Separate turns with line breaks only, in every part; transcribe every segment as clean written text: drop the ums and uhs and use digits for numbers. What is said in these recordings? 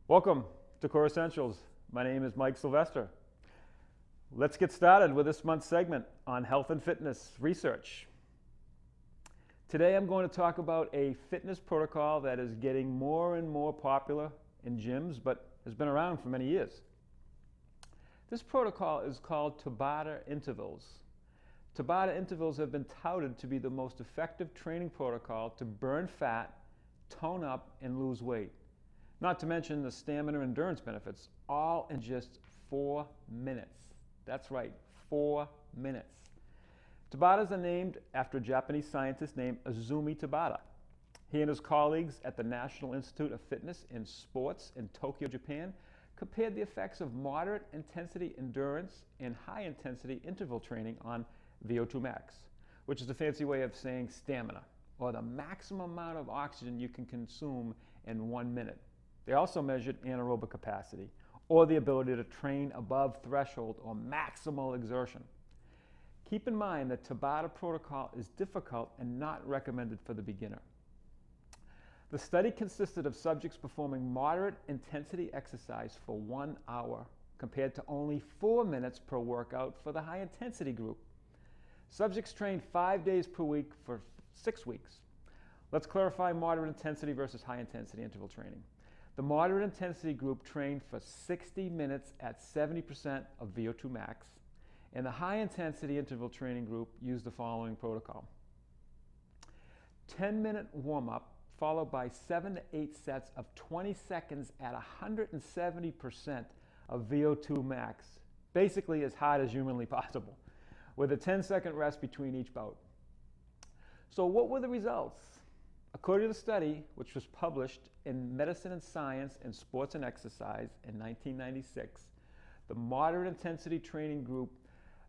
Welcome to Core Essentials. My name is Mike Sylvester. Let's get started with this month's segment on health and fitness research. Today I'm going to talk about a fitness protocol that is getting more and more popular in gyms, but has been around for many years. This protocol is called Tabata intervals. Tabata intervals have been touted to be the most effective training protocol to burn fat, tone up, and lose weight. Not to mention the stamina and endurance benefits, all in just 4 minutes. That's right, 4 minutes. Tabatas are named after a Japanese scientist named Azumi Tabata. He and his colleagues at the National Institute of Fitness and Sports in Tokyo, Japan, compared the effects of moderate intensity endurance and high intensity interval training on VO2 max, which is a fancy way of saying stamina, or the maximum amount of oxygen you can consume in 1 minute. They also measured anaerobic capacity, or the ability to train above threshold or maximal exertion. Keep in mind that Tabata protocol is difficult and not recommended for the beginner. The study consisted of subjects performing moderate intensity exercise for 1 hour compared to only 4 minutes per workout for the high intensity group. Subjects trained 5 days per week for 6 weeks. Let's clarify moderate intensity versus high intensity interval training. The moderate intensity group trained for 60 minutes at 70% of VO2 max, and the high intensity interval training group used the following protocol. 10-minute warm-up followed by 7 to 8 sets of 20 seconds at 170% of VO2 max, basically as hard as humanly possible, with a 10-second rest between each bout. So what were the results? According to the study, which was published in Medicine and Science in Sports and Exercise in 1996, the moderate intensity training group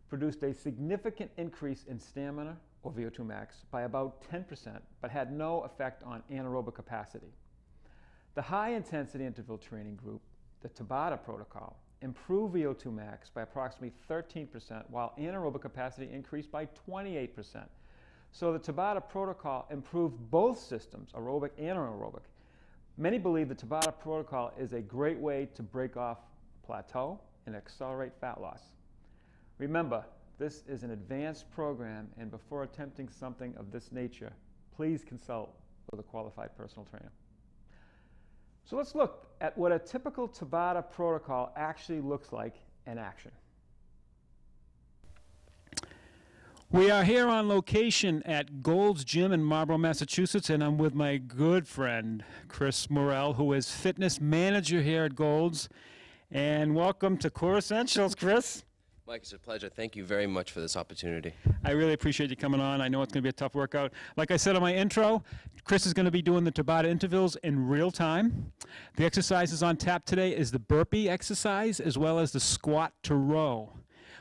produced a significant increase in stamina, or VO2 max, by about 10%, but had no effect on anaerobic capacity. The high intensity interval training group, the Tabata protocol, improved VO2 max by approximately 13%, while anaerobic capacity increased by 28%. So the Tabata protocol improved both systems, aerobic and anaerobic. Many believe the Tabata protocol is a great way to break off a plateau and accelerate fat loss. Remember, this is an advanced program, and before attempting something of this nature, please consult with a qualified personal trainer. So let's look at what a typical Tabata protocol actually looks like in action. We are here on location at Gold's Gym in Marlborough, Massachusetts, and I'm with my good friend, Chris Morrell, who is fitness manager here at Gold's. And welcome to Core Essentials, Chris.
Mike, it's a pleasure. Thank you very much for this opportunity.
I really appreciate you coming on. I know it's going to be a tough workout. Like I said on my intro, Chris is going to be doing the Tabata intervals in real time. The exercises on tap today is the burpee exercise as well as the squat to row.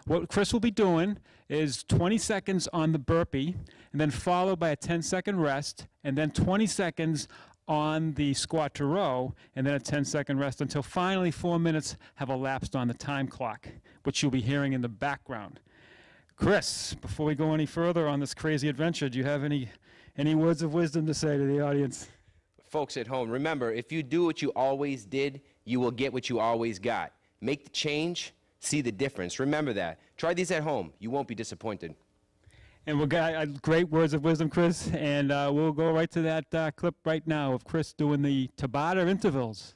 What Chris will be doing is 20 seconds on the burpee, and then followed by a 10-second rest, and then 20 seconds on the squat to row, and then a 10-second rest until finally 4 minutes have elapsed on the time clock, which you'll be hearing in the background. Chris, before we go any further on this crazy adventure, do you have any words of wisdom to say to the audience?
Folks at home, remember, if you do what you always did, you will get what you always got. Make the change, see the difference. Remember that. Try these at home. You won't be disappointed.
And we'll get great words of wisdom, Chris, and we'll go right to that clip right now of Chris doing the Tabata intervals.